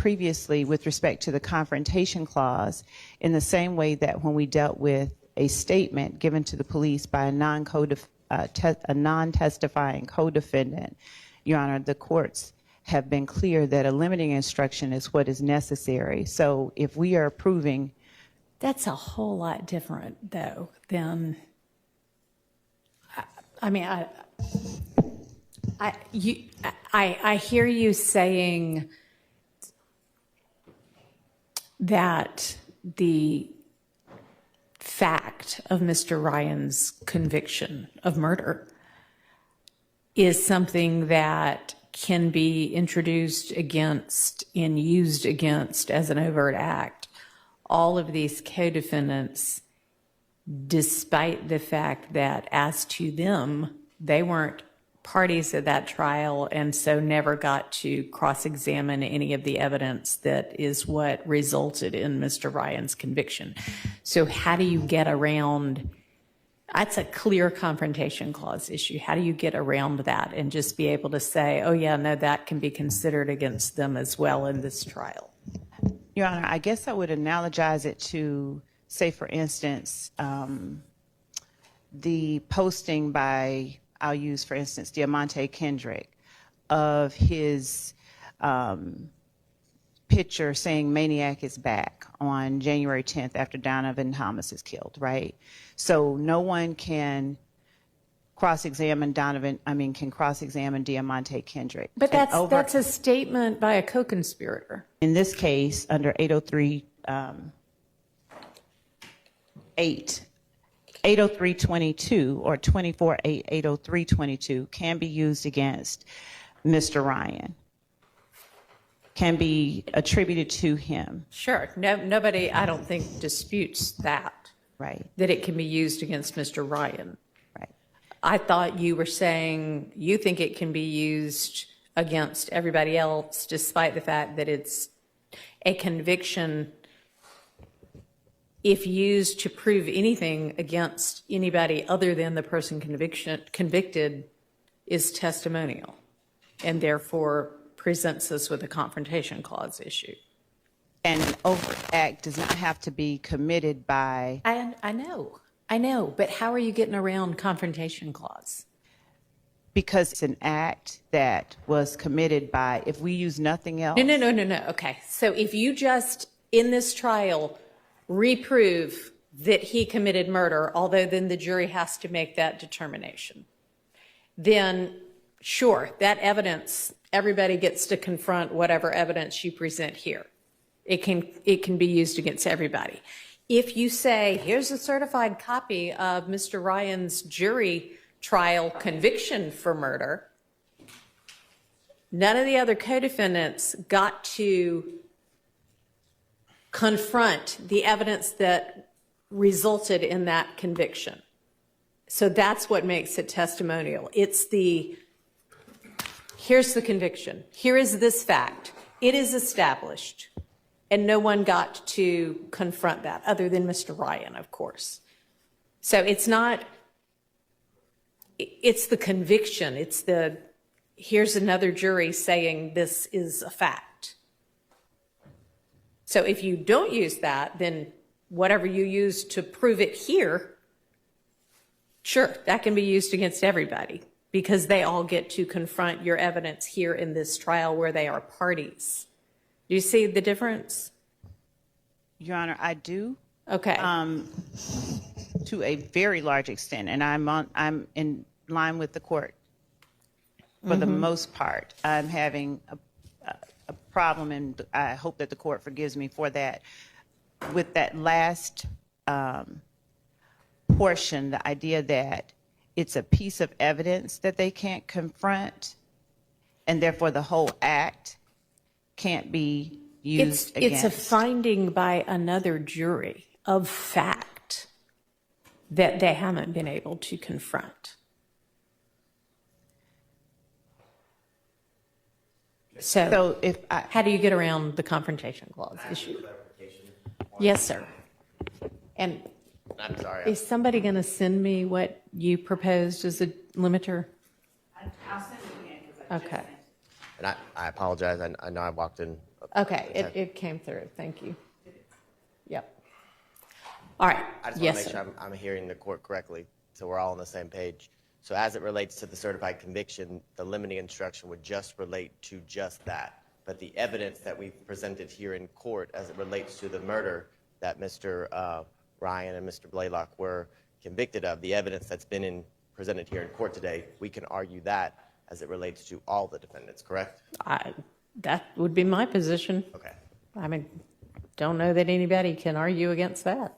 previously with respect to the confrontation clause, in the same way that when we dealt with a statement given to the police by a non-testifying co-defendant, Your Honor, the courts have been clear that a limiting instruction is what is necessary. So if we are approving... That's a whole lot different, though, than... I mean, I hear you saying that the fact of Mr. Ryan's conviction of murder is something that can be introduced against and used against as an overt act all of these co-defendants, despite the fact that as to them, they weren't parties at that trial and so never got to cross-examine any of the evidence that is what resulted in Mr. Ryan's conviction. So how do you get around, that's a clear confrontation clause issue. How do you get around that and just be able to say, oh yeah, no, that can be considered against them as well in this trial? Your Honor, I guess I would analogize it to, say, for instance, the posting by, I'll use, for instance, Diamante Kendrick of his picture saying Maniac is back on January 10th after Donovan Thomas is killed, right? So no one can cross-examine can cross-examine Diamante Kendrick. But that's a statement by a co-conspirator. In this case, under 803.22 or 24.803.22 can be used against Mr. Ryan, can be attributed to him. Sure. Nobody, I don't think, disputes that. Right. That it can be used against Mr. Ryan. Right. I thought you were saying you think it can be used against everybody else, despite the fact that it's a conviction. If used to prove anything against anybody other than the person convicted is testimonial and therefore presents us with a confrontation clause issue. And an overt act does not have to be committed by... I know, but how are you getting around confrontation clause? Because it's an act that was committed by, if we use nothing else... No. Okay, so if you just, in this trial, reprove that he committed murder, although then the jury has to make that determination, then sure, that evidence, everybody gets to confront whatever evidence you present here. It can be used against everybody. If you say, here's a certified copy of Mr. Ryan's jury trial conviction for murder, none of the other co-defendants got to confront the evidence that resulted in that conviction. So that's what makes it testimonial. It's here's the conviction. Here is this fact. It is established. And no one got to confront that other than Mr. Ryan, of course. So it's not, it's the conviction. It's here's another jury saying this is a fact. So if you don't use that, then whatever you use to prove it here, sure, that can be used against everybody because they all get to confront your evidence here in this trial where they are parties. Do you see the difference? Your Honor, I do. Okay. To a very large extent, and I'm in line with the court for the most part. I'm having a problem, and I hope that the court forgives me for that. With that last portion, the idea that it's a piece of evidence that they can't confront, and therefore the whole act can't be used against. It's a finding by another jury of fact that they haven't been able to confront. So how do you get around the confrontation clause issue? Yes, sir. And I'm sorry. Is somebody going to send me what you proposed as a limiter? I'll send it again. Okay. And I apologize. I know I walked in Okay, it came through. Thank you. Yep. All right. I just want Yes, to make sir. sure I'm hearing the court correctly, so we're all on the same page. So as it relates to the certified conviction, the limiting instruction would just relate to just that. But the evidence that we've presented here in court as it relates to the murder that Mr. Ryan and Mr. Blaylock were convicted of, the evidence that's been presented here in court today, we can argue that as it relates to all the defendants, correct? That would be my position. Okay. I mean, don't know that anybody can argue against that.